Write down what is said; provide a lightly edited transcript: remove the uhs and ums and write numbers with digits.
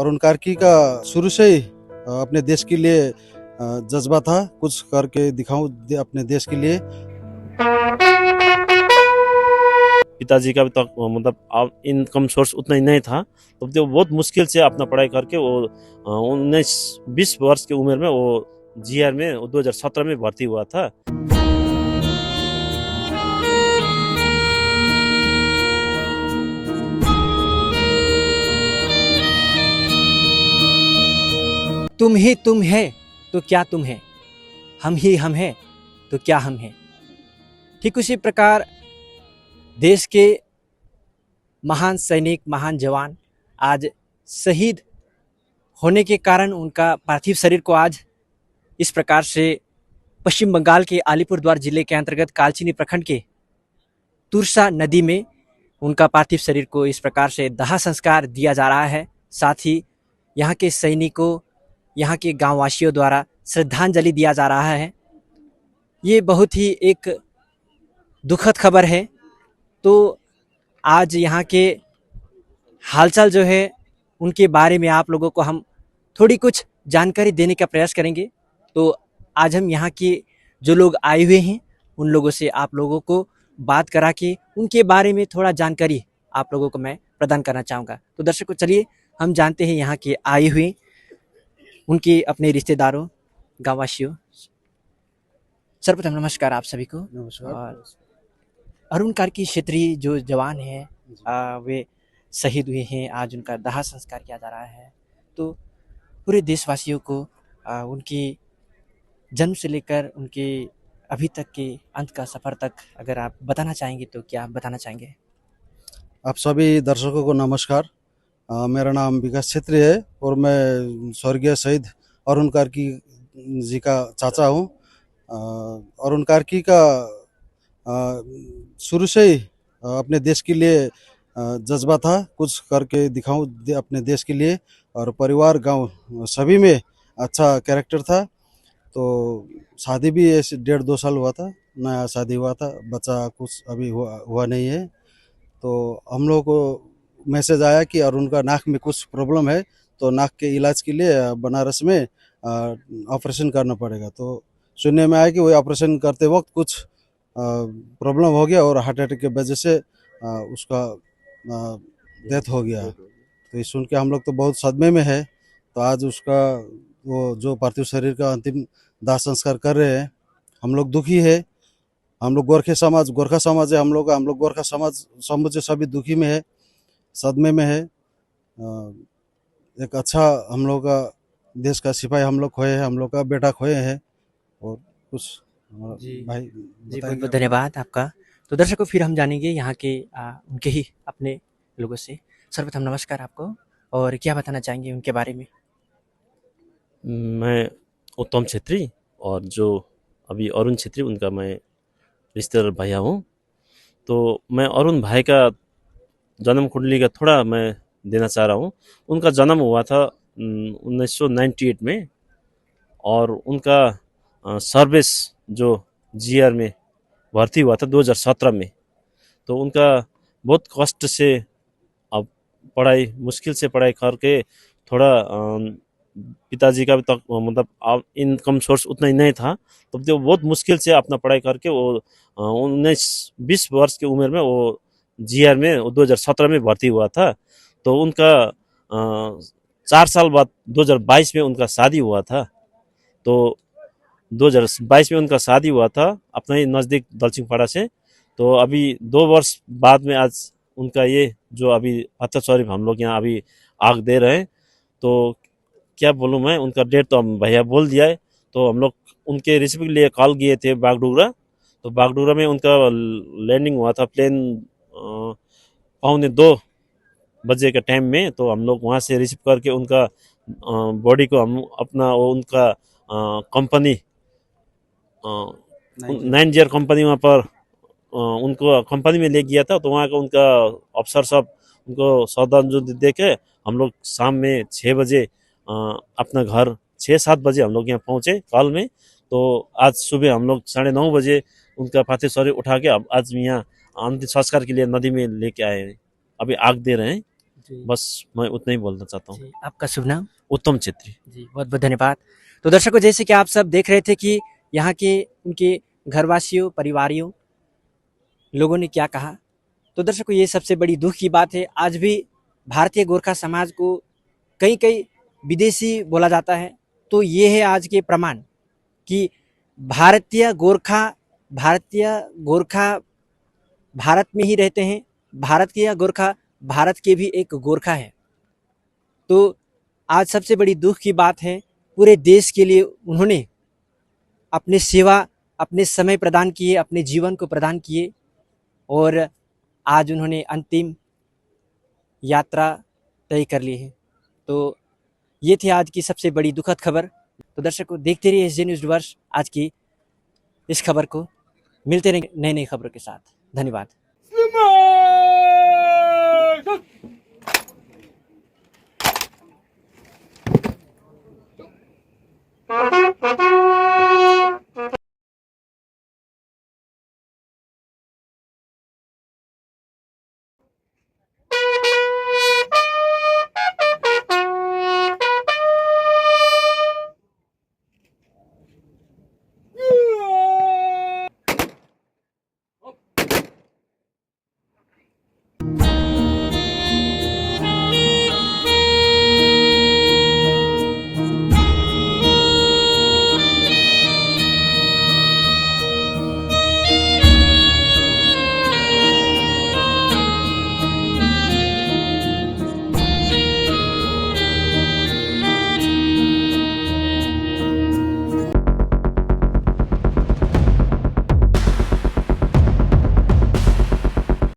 अरुण कार्की का शुरू से ही अपने देश के लिए जज्बा था, कुछ करके दिखाऊं अपने देश के लिए। पिताजी का भी तो मतलब इनकम सोर्स उतना ही नहीं था, तो वो बहुत मुश्किल से अपना पढ़ाई करके वो 19-20 वर्ष की उम्र में वो जीआर में 2017 में भर्ती हुआ था। तुम ही तुम है तो क्या तुम है, हम ही हम हैं तो क्या हम हैं। ठीक उसी प्रकार देश के महान सैनिक, महान जवान आज शहीद होने के कारण उनका पार्थिव शरीर को आज इस प्रकार से पश्चिम बंगाल के अलीपुरद्वार जिले के अंतर्गत कालचिनी प्रखंड के तुरसा नदी में उनका पार्थिव शरीर को इस प्रकार से दाह संस्कार दिया जा रहा है। साथ ही यहाँ के सैनिकों, यहाँ के गांववासियों द्वारा श्रद्धांजलि दिया जा रहा है। ये बहुत ही एक दुखद खबर है। तो आज यहाँ के हालचाल जो है उनके बारे में आप लोगों को हम थोड़ी कुछ जानकारी देने का प्रयास करेंगे। तो आज हम यहाँ के जो लोग आए हुए हैं उन लोगों से आप लोगों को बात करा के उनके बारे में थोड़ा जानकारी आप लोगों को मैं प्रदान करना चाहूँगा। तो दर्शकों, चलिए हम जानते हैं यहाँ के आए हुए उनके अपने रिश्तेदारों, गांववासियों। सर्वप्रथम नमस्कार आप सभी को। नमस्कार। और अरुण कार्की क्षेत्रीय जो जवान हैं वे शहीद हुए हैं, आज उनका दाह संस्कार किया जा रहा है। तो पूरे देशवासियों को उनके जन्म से लेकर उनके अभी तक के अंत का सफ़र तक अगर आप बताना चाहेंगे तो क्या बताना चाहेंगे? आप सभी दर्शकों को नमस्कार। मेरा नाम विकास छेत्री है और मैं स्वर्गीय शहीद अरुण कार्की जी का चाचा हूँ। अरुण कार्की का शुरू से ही अपने देश के लिए जज्बा था, कुछ करके दिखाऊं अपने देश के लिए। और परिवार, गांव सभी में अच्छा कैरेक्टर था। तो शादी भी ऐसे 1.5-2 साल हुआ था, नया शादी हुआ था, बच्चा कुछ अभी हुआ नहीं है। तो हम लोग को मैसेज आया कि अरुण का नाक में कुछ प्रॉब्लम है, तो नाक के इलाज के लिए बनारस में ऑपरेशन करना पड़ेगा। तो सुनने में आया कि वो ऑपरेशन करते वक्त कुछ प्रॉब्लम हो गया और हार्ट अटैक की वजह से उसका डेथ हो गया। तो ये सुन के हम लोग तो बहुत सदमे में है। तो आज उसका वो जो पार्थिव शरीर का अंतिम दाह संस्कार कर रहे हैं, हम लोग दुखी है। हम लोग गोरखा समाज है, हम लोग गोरखा समाज समूचे सभी दुखी में है, सदमे में है। एक अच्छा हम लोग का देश का सिपाही हम लोग खोए हैं, हम लोग का बेटा खोए हैं। और कुछ भाई जी बहुत बहुत धन्यवाद आपका। तो दर्शकों, फिर हम जानेंगे यहाँ के उनके ही अपने लोगों से। सर्वप्रथम नमस्कार आपको, और क्या बताना चाहेंगे उनके बारे में? मैं उत्तम छेत्री, और जो अभी अरुण छेत्री उनका मैं रिश्तेदार भैया हूँ। तो मैं अरुण भाई का जन्म कुंडली का थोड़ा मैं देना चाह रहा हूँ। उनका जन्म हुआ था 1998 में, और उनका सर्विस जो जीआर में भर्ती हुआ था 2017 में। तो उनका बहुत कष्ट से अब पढ़ाई, मुश्किल से पढ़ाई करके थोड़ा पिताजी का भी तो मतलब इनकम सोर्स उतना ही नहीं था, तो वो बहुत मुश्किल से अपना पढ़ाई करके वो 19-20 वर्ष की उम्र में वो जीआर में 2017 में भर्ती हुआ था। तो उनका 4 साल बाद 2022 में उनका शादी हुआ था। तो 2022 में उनका शादी हुआ था अपने ही नज़दीक दलसिंहपाड़ा से। तो अभी 2 वर्ष बाद में आज उनका ये जो अभी पत्थर शरीफ हम लोग यहाँ अभी आग दे रहे हैं। तो क्या बोलूँ मैं, उनका डेट तो हम भैया बोल दिया है। तो हम लोग उनके रिसीव के लिए कॉल किए थे बागडोगरा। तो बागडोगरा में उनका लैंडिंग हुआ था प्लेन 1:45 बजे के टाइम में। तो हम लोग वहाँ से रिसीव करके उनका बॉडी को हम अपना वो उनका कंपनी 9G कंपनी वहाँ पर उनको कंपनी में ले गया था। तो वहाँ का उनका अफसर सब उनको श्रद्धांजलि दे के हम लोग शाम में 6 बजे अपना घर 6-7 बजे हम लोग यहाँ पहुँचे कॉल में। तो आज सुबह हम लोग 9:30 बजे उनका पार्थिव शरीर उठा के अब आज यहाँ अंतिम संस्कार के लिए नदी में लेके आए हैं, अभी आग दे रहे हैं। जी, बस मैं उतना ही बोलना चाहता हूँ। जी। आपका शुभ नाम? उत्तम छेत्री। जी, बहुत बहुत धन्यवाद। तो दर्शकों, जैसे कि आप सब देख रहे थे कि यहाँ के उनके घरवासियों, परिवारियों, लोगों ने क्या कहा। तो दर्शकों, ये सबसे बड़ी दुख की बात है। आज भी भारतीय गोरखा समाज को कई कई विदेशी बोला जाता है। तो ये है आज के प्रमाण कि भारतीय गोरखा भारतीय गोरखा भारत में ही रहते हैं। भारतीय गोरखा भारत के भी एक गोरखा है। तो आज सबसे बड़ी दुख की बात है, पूरे देश के लिए उन्होंने अपने सेवा, अपने समय प्रदान किए, अपने जीवन को प्रदान किए और आज उन्होंने अंतिम यात्रा तय कर ली है। तो ये थी आज की सबसे बड़ी दुखद खबर। तो दर्शकों, देखते रहिए एसजे न्यूज़ वर्ष आज की इस खबर को। मिलते रहेंगे नई नई खबरों के साथ। धन्यवाद। Thank you.